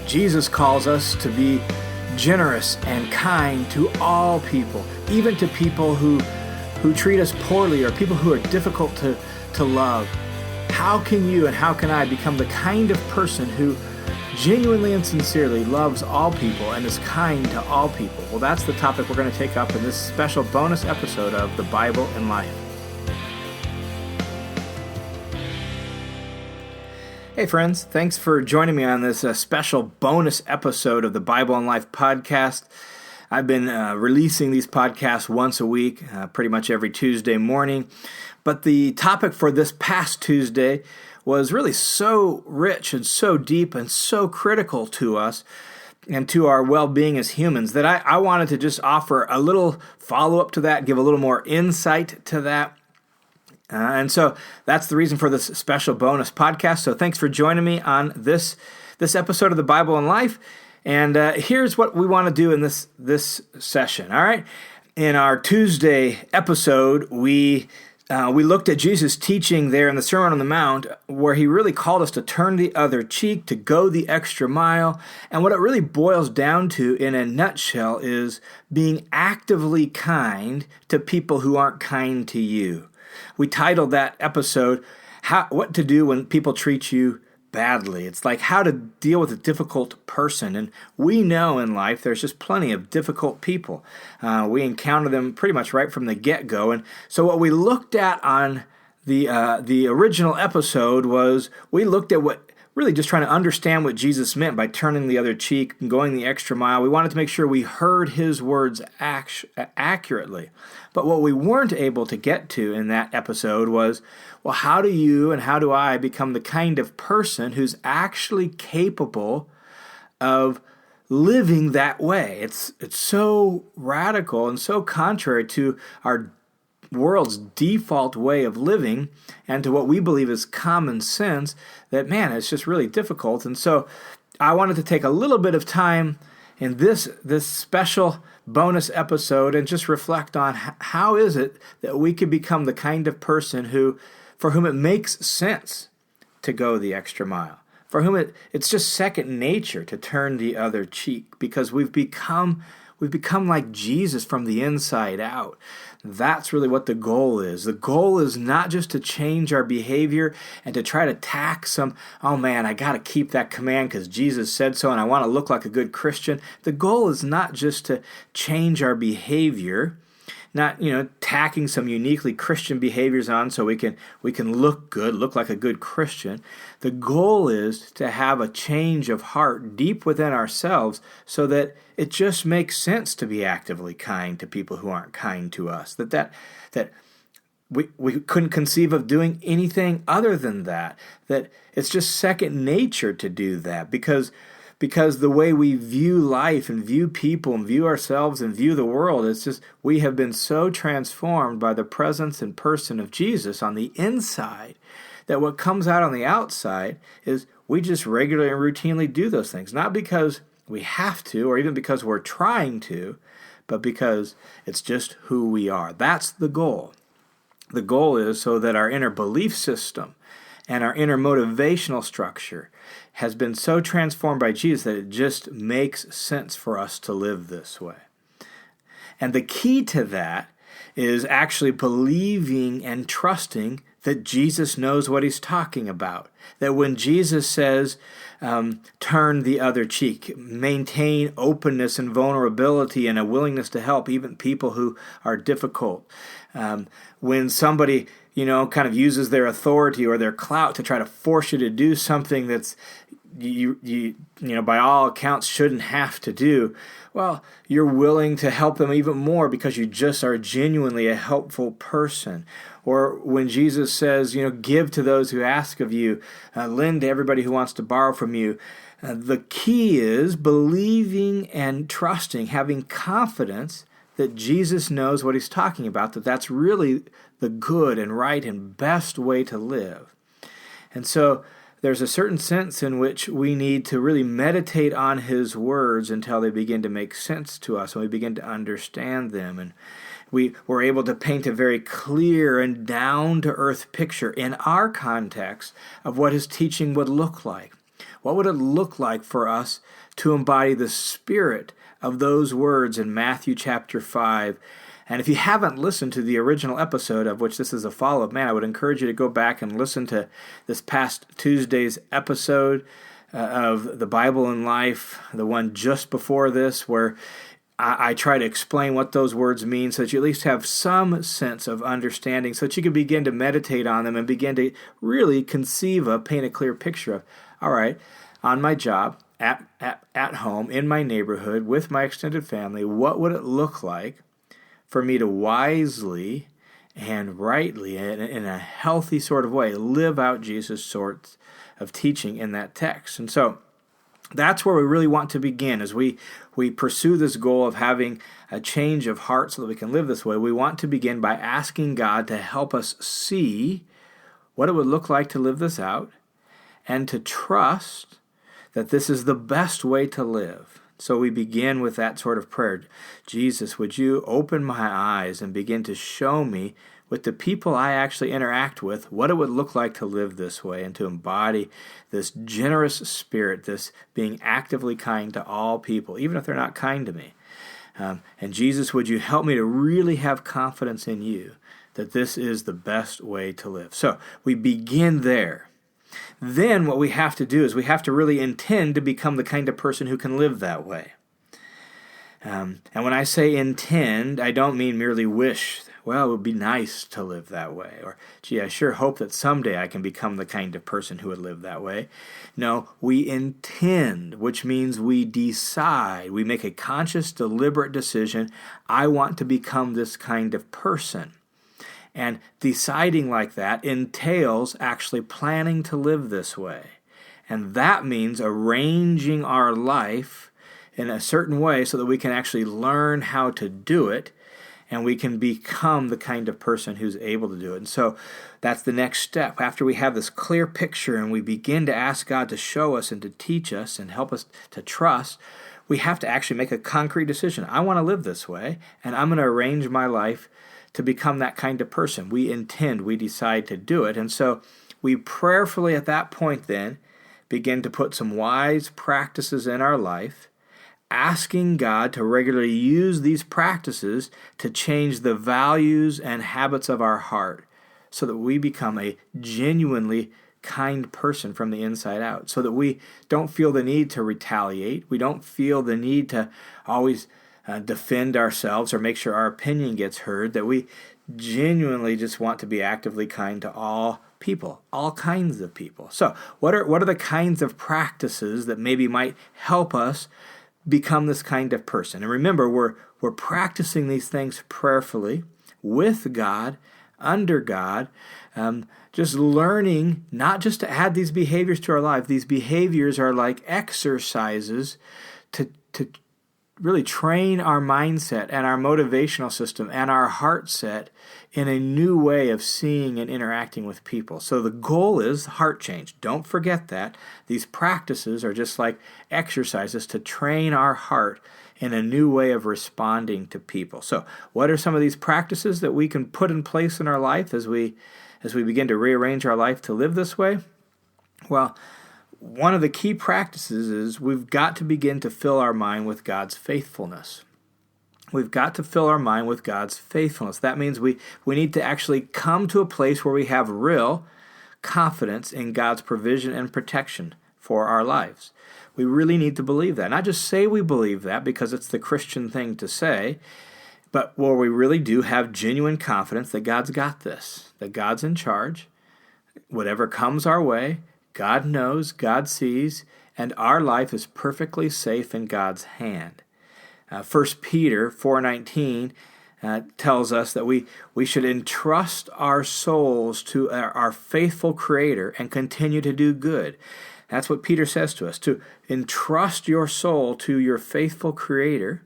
Jesus calls us to be generous and kind to all people, even to people who treat us poorly or people who are difficult to love. How can you and how can I become the kind of person who genuinely and sincerely loves all people and is kind to all people? Well, that's the topic we're going to take up in this special bonus episode of The Bible in Life. Hey friends, thanks for joining me on this special bonus episode of the Bible in Life podcast. I've been releasing these podcasts once a week, pretty much every Tuesday morning. But the topic for this past Tuesday was really so rich and so deep and so critical to us and to our well-being as humans that I wanted to just offer a little follow-up to that, give a little more insight to that. And so that's the reason for this special bonus podcast. So thanks for joining me on this episode of the Bible in Life. And here's what we want to do in this session. All right. In our Tuesday episode, we looked at Jesus' teaching there in the Sermon on the Mount, where he really called us to turn the other cheek, to go the extra mile. And what it really boils down to in a nutshell is being actively kind to people who aren't kind to you. We titled that episode, What to Do When People Treat You Badly. It's like how to deal with a difficult person. And we know in life there's just plenty of difficult people. We encounter them pretty much right from the get-go. And so what we looked at on the original episode was we looked at what really just trying to understand what Jesus meant by turning the other cheek and going the extra mile. We wanted to make sure we heard his words accurately. But what we weren't able to get to in that episode was, well, how do you and how do I become the kind of person who's actually capable of living that way? It's so radical and so contrary to our world's default way of living and to what we believe is common sense that, man, it's just really difficult. And so I wanted to take a little bit of time in this special bonus episode and just reflect on how is it that we can become the kind of person for whom it makes sense to go the extra mile, for whom it's just second nature to turn the other cheek, because we've become like Jesus from the inside out. That's really what the goal is. The goal is not just to change our behavior and to try to tack oh man, I got to keep that command because Jesus said so and I want to look like a good Christian. The goal is not just to change our behavior, not, tacking some uniquely Christian behaviors on so we can look good, look like a good Christian. The goal is to have a change of heart deep within ourselves so that it just makes sense to be actively kind to people who aren't kind to us. That we couldn't conceive of doing anything other than that. That it's just second nature to do that because the way we view life and view people and view ourselves and view the world, it's just we have been so transformed by the presence and person of Jesus on the inside that what comes out on the outside is we just regularly and routinely do those things. Not because we have to or even because we're trying to, but because it's just who we are. That's the goal. The goal is so that our inner belief system and our inner motivational structure has been so transformed by Jesus that it just makes sense for us to live this way. And the key to that is actually believing and trusting that Jesus knows what he's talking about. That when Jesus says, turn the other cheek, maintain openness and vulnerability and a willingness to help even people who are difficult. When somebody kind of uses their authority or their clout to try to force you to do something that's you by all accounts shouldn't have to do, well, you're willing to help them even more because you just are genuinely a helpful person. Or when Jesus says, give to those who ask of you, lend to everybody who wants to borrow from you. The key is believing and trusting, having confidence that Jesus knows what he's talking about, that's really the good and right and best way to live. And so there's a certain sense in which we need to really meditate on his words until they begin to make sense to us and we begin to understand them. And we were able to paint a very clear and down-to-earth picture in our context of what his teaching would look like. What would it look like for us to embody the spirit of those words in Matthew chapter 5? And if you haven't listened to the original episode, of which this is a follow-up, man, I would encourage you to go back and listen to this past Tuesday's episode of The Bible in Life, the one just before this, where I try to explain what those words mean so that you at least have some sense of understanding, so that you can begin to meditate on them and begin to really paint a clear picture of, all right, on my job, at home, in my neighborhood, with my extended family, what would it look like for me to wisely and rightly, in a healthy sort of way, live out Jesus' sorts of teaching in that text? And so that's where we really want to begin as we pursue this goal of having a change of heart so that we can live this way. We want to begin by asking God to help us see what it would look like to live this out and to trust that this is the best way to live. So we begin with that sort of prayer. Jesus, would you open my eyes and begin to show me, with the people I actually interact with, what it would look like to live this way and to embody this generous spirit, this being actively kind to all people, even if they're not kind to me. And Jesus, would you help me to really have confidence in you that this is the best way to live? So we begin there. Then what we have to do is we have to really intend to become the kind of person who can live that way. And when I say intend, I don't mean merely wish, well, it would be nice to live that way, or, gee, I sure hope that someday I can become the kind of person who would live that way. No, we intend, which means we decide. We make a conscious, deliberate decision. I want to become this kind of person. And deciding like that entails actually planning to live this way. And that means arranging our life in a certain way so that we can actually learn how to do it, and we can become the kind of person who's able to do it. And so that's the next step. After we have this clear picture and we begin to ask God to show us and to teach us and help us to trust, we have to actually make a concrete decision. I want to live this way, and I'm going to arrange my life to become that kind of person. We intend, we decide to do it. And so we prayerfully at that point then begin to put some wise practices in our life, asking God to regularly use these practices to change the values and habits of our heart so that we become a genuinely kind person from the inside out, so that we don't feel the need to retaliate. We don't feel the need to always defend ourselves or make sure our opinion gets heard, that we genuinely just want to be actively kind to all people, all kinds of people. So what are the kinds of practices that maybe might help us become this kind of person? And remember, we're practicing these things prayerfully with God, under God, just learning not just to add these behaviors to our life. These behaviors are like exercises to really train our mindset and our motivational system and our heart set in a new way of seeing and interacting with people. So the goal is heart change. Don't forget that. These practices are just like exercises to train our heart in a new way of responding to people. So what are some of these practices that we can put in place in our life as we begin to rearrange our life to live this way? Well, one of the key practices is we've got to begin to fill our mind with God's faithfulness. We've got to fill our mind with God's faithfulness. That means we need to actually come to a place where we have real confidence in God's provision and protection for our lives. We really need to believe that. Not just say we believe that because it's the Christian thing to say, but where we really do have genuine confidence that God's got this, that God's in charge. Whatever comes our way, God knows, God sees, and our life is perfectly safe in God's hand. 1 Peter 4:19 tells us that we should entrust our souls to our faithful Creator and continue to do good. That's what Peter says to us, to entrust your soul to your faithful Creator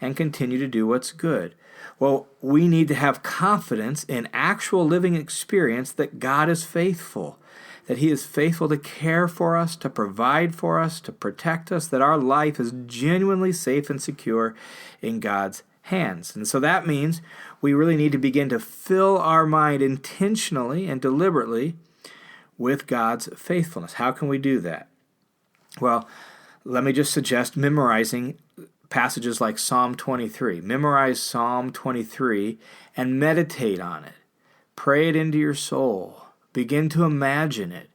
and continue to do what's good. Well, we need to have confidence in actual living experience that God is faithful, that He is faithful to care for us, to provide for us, to protect us, that our life is genuinely safe and secure in God's hands. And so that means we really need to begin to fill our mind intentionally and deliberately with God's faithfulness. How can we do that? Well, let me just suggest memorizing passages like Psalm 23. Memorize Psalm 23 and meditate on it. Pray it into your soul. Begin to imagine it.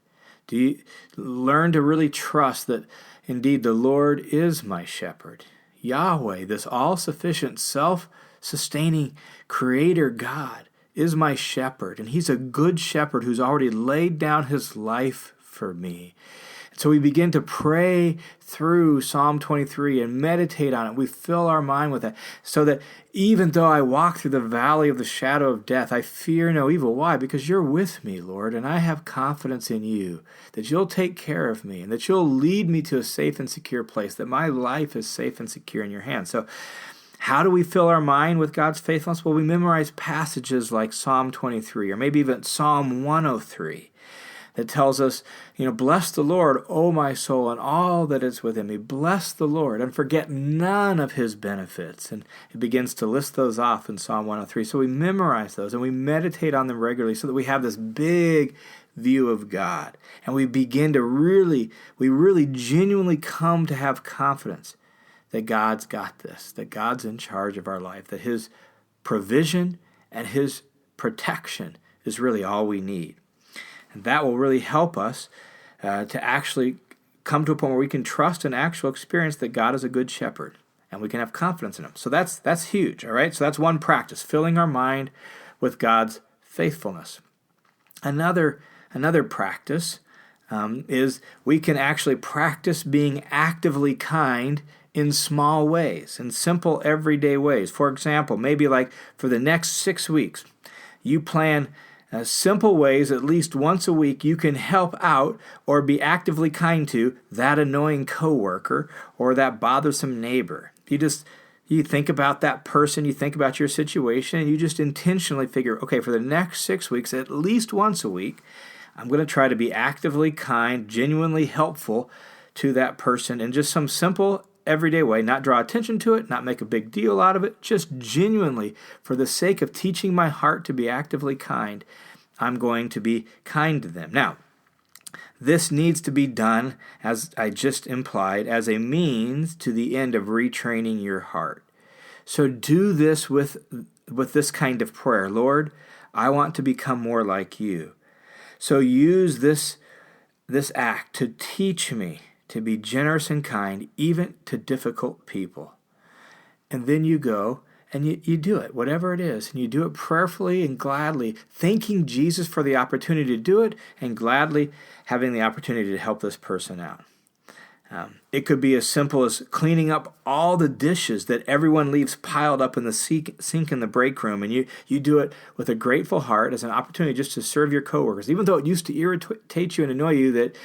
Do you learn to really trust that indeed the Lord is my shepherd? Yahweh, this all-sufficient, self-sustaining creator God, is my shepherd, and he's a good shepherd who's already laid down his life for me. So we begin to pray through Psalm 23 and meditate on it. We fill our mind with it so that even though I walk through the valley of the shadow of death, I fear no evil. Why? Because you're with me, Lord, and I have confidence in you that you'll take care of me and that you'll lead me to a safe and secure place, that my life is safe and secure in your hands. So how do we fill our mind with God's faithfulness? Well, we memorize passages like Psalm 23 or maybe even Psalm 103. That tells us, bless the Lord, O my soul, and all that is within me. Bless the Lord and forget none of his benefits. And it begins to list those off in Psalm 103. So we memorize those and we meditate on them regularly so that we have this big view of God. And we begin to really genuinely come to have confidence that God's got this, that God's in charge of our life, that his provision and his protection is really all we need. And that will really help us to actually come to a point where we can trust an actual experience that God is a good shepherd, and we can have confidence in him. So that's huge, all right? So that's one practice, filling our mind with God's faithfulness. Another practice is we can actually practice being actively kind in small ways, in simple everyday ways. For example, maybe like for the next 6 weeks, you plan simple ways, at least once a week, you can help out or be actively kind to that annoying coworker or that bothersome neighbor. You think about that person, you think about your situation, and you just intentionally figure, okay, for the next 6 weeks, at least once a week, I'm going to try to be actively kind, genuinely helpful to that person in just some simple everyday way, not draw attention to it, not make a big deal out of it, just genuinely, for the sake of teaching my heart to be actively kind, I'm going to be kind to them. Now, this needs to be done, as I just implied, as a means to the end of retraining your heart. So do this with this kind of prayer. Lord, I want to become more like you. So use this act to teach me to be generous and kind, even to difficult people. And then you go and you do it, whatever it is, and you do it prayerfully and gladly, thanking Jesus for the opportunity to do it and gladly having the opportunity to help this person out. It could be as simple as cleaning up all the dishes that everyone leaves piled up in the sink in the break room, and you do it with a grateful heart as an opportunity just to serve your coworkers, even though it used to irritate you and annoy you that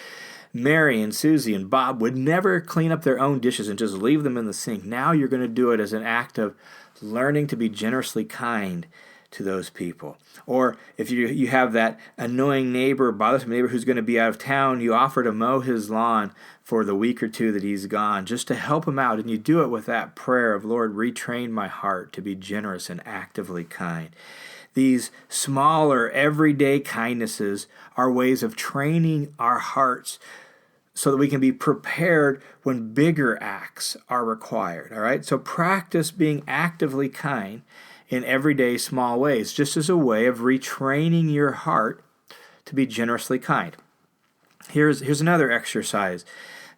Mary and Susie and Bob would never clean up their own dishes and just leave them in the sink. Now you're going to do it as an act of learning to be generously kind to those people. Or if you have that annoying neighbor, bothersome neighbor who's going to be out of town, you offer to mow his lawn for the week or two that he's gone, just to help him out. And you do it with that prayer of, Lord, retrain my heart to be generous and actively kind. These smaller, everyday kindnesses are ways of training our hearts so that we can be prepared when bigger acts are required. All right? So practice being actively kind in everyday small ways, just as a way of retraining your heart to be generously kind. Here's another exercise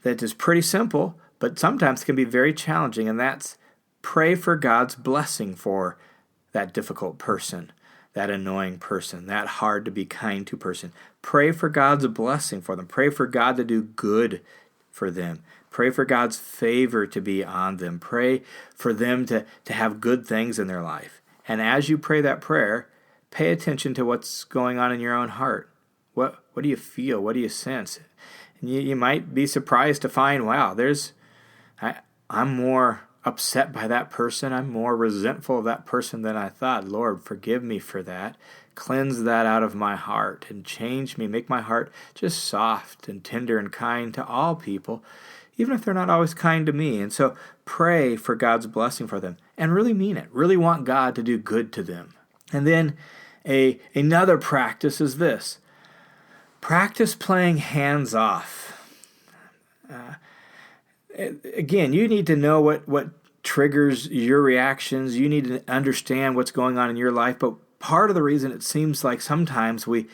that is pretty simple, but sometimes can be very challenging, and that's pray for God's blessing for that difficult person, that annoying person, that hard to be kind to person. Pray for God's blessing for them. Pray for God to do good for them. Pray for God's favor to be on them. Pray for them to have good things in their life. And as you pray that prayer, pay attention to what's going on in your own heart. What do you feel? What do you sense? And you might be surprised to find, wow, I'm more upset by that person. I'm more resentful of that person than I thought. Lord, forgive me for that. Cleanse that out of my heart and change me. Make my heart just soft and tender and kind to all people, even if they're not always kind to me. And so pray for God's blessing for them and really mean it. Really want God to do good to them. And then another practice is this. Practice playing hands off. again, you need to know what triggers your reactions. You need to understand what's going on in your life. But part of the reason it seems like sometimes we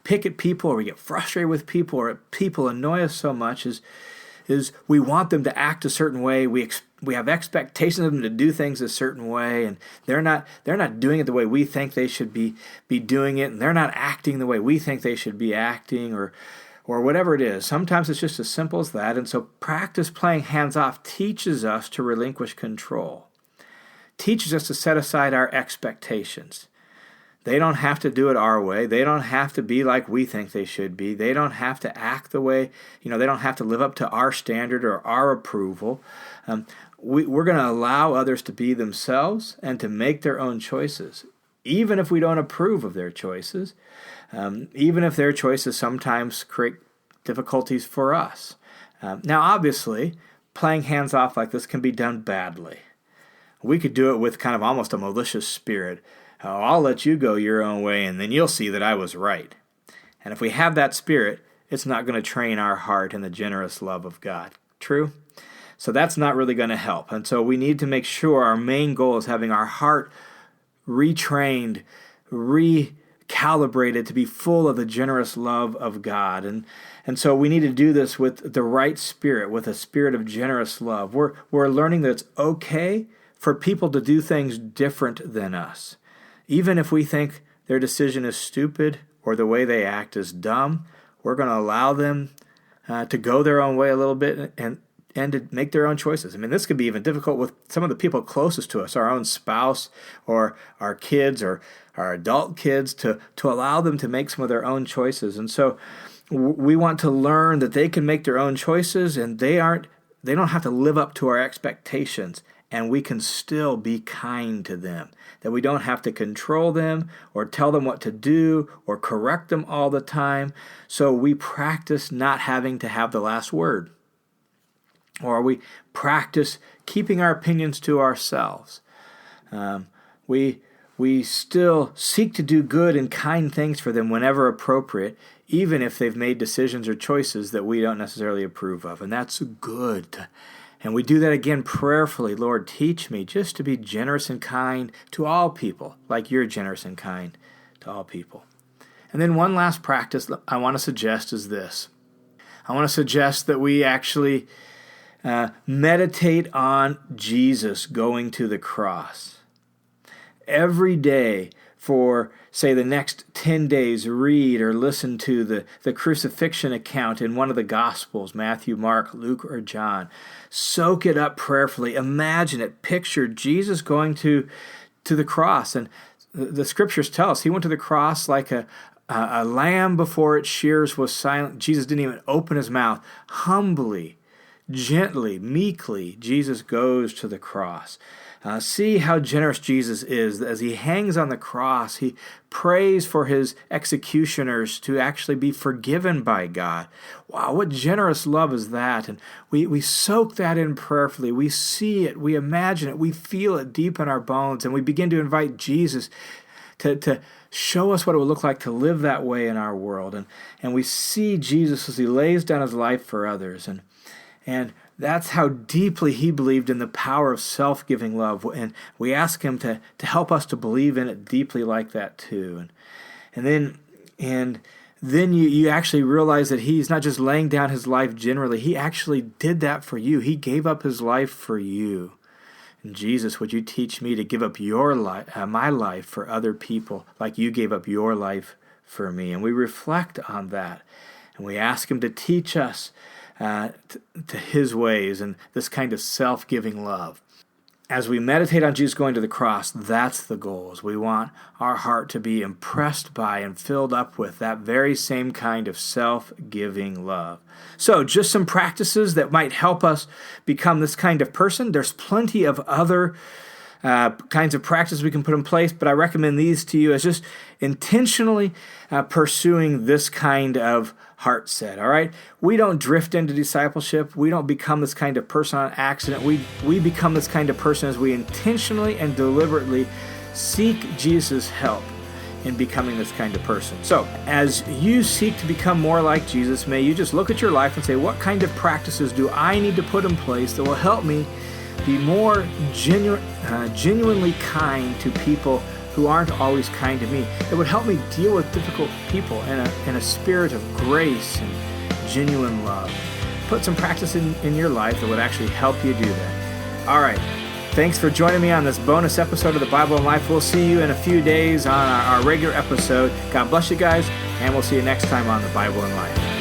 pick at people, or we get frustrated with people, or people annoy us so much is we want them to act a certain way. We have expectations of them to do things a certain way, and they're not doing it the way we think they should be doing it, and they're not acting the way we think they should be acting, or whatever it is. Sometimes it's just as simple as that. And so practice playing hands-off teaches us to relinquish control, teaches us to set aside our expectations. They don't have to do it our way. They don't have to be like we think they should be. They don't have to act the way, they don't have to live up to our standard or our approval. We're going to allow others to be themselves and to make their own choices, even if we don't approve of their choices, even if their choices sometimes create difficulties for us. Now, obviously, playing hands-off like this can be done badly. We could do it with kind of almost a malicious spirit. Oh, I'll let you go your own way, and then you'll see that I was right. And if we have that spirit, it's not going to train our heart in the generous love of God. True? So that's not really going to help. And so we need to make sure our main goal is having our heart retrained, recalibrated to be full of the generous love of God. And so we need to do this with the right spirit, with a spirit of generous love. We're learning that it's okay for people to do things different than us. Even if we think their decision is stupid or the way they act is dumb, we're going to allow them to go their own way a little bit and to make their own choices. I mean, this could be even difficult with some of the people closest to us, our own spouse or our kids or our adult kids, to allow them to make some of their own choices. And so we want to learn that they can make their own choices, and they don't have to live up to our expectations, and we can still be kind to them. That we don't have to control them or tell them what to do or correct them all the time. So we practice not having to have the last word. Or we practice keeping our opinions to ourselves. We still seek to do good and kind things for them whenever appropriate, even if they've made decisions or choices that we don't necessarily approve of. And that's good. And we do that again prayerfully. Lord, teach me just to be generous and kind to all people, like you're generous and kind to all people. And then one last practice I want to suggest is this. I want to suggest that we actually meditate on Jesus going to the cross. Every day for, say, the next 10 days, read or listen to the crucifixion account in one of the Gospels, Matthew, Mark, Luke, or John. Soak it up prayerfully. Imagine it. Picture Jesus going to the cross. And the Scriptures tell us he went to the cross like a lamb before its shears was silent. Jesus didn't even open his mouth. Humbly, gently, meekly, Jesus goes to the cross. See how generous Jesus is. As he hangs on the cross, he prays for his executioners to actually be forgiven by God. Wow, what generous love is that? And we soak that in prayerfully. We see it, we imagine it, we feel it deep in our bones, and we begin to invite Jesus to show us what it would look like to live that way in our world. And we see Jesus as he lays down his life for others. And that's how deeply he believed in the power of self-giving love. And we ask him to help us to believe in it deeply like that too. And then you actually realize that he's not just laying down his life generally. He actually did that for you. He gave up his life for you. And Jesus, would you teach me to give up your life, my life for other people like you gave up your life for me? And we reflect on that. And we ask him to teach us to his ways and this kind of self-giving love. As we meditate on Jesus going to the cross, that's the goal. We want our heart to be impressed by and filled up with that very same kind of self-giving love. So just some practices that might help us become this kind of person. There's plenty of other kinds of practices we can put in place, but I recommend these to you as just intentionally pursuing this kind of heart set, all right? We don't drift into discipleship. We don't become this kind of person on accident. We become this kind of person as we intentionally and deliberately seek Jesus' help in becoming this kind of person. So, as you seek to become more like Jesus, may you just look at your life and say, what kind of practices do I need to put in place that will help me be more genuinely kind to people who aren't always kind to me? It would help me deal with difficult people in a spirit of grace and genuine love. Put some practice in your life that would actually help you do that. All right. Thanks for joining me on this bonus episode of the Bible in Life. We'll see you in a few days on our regular episode. God bless you guys, and we'll see you next time on the Bible in Life.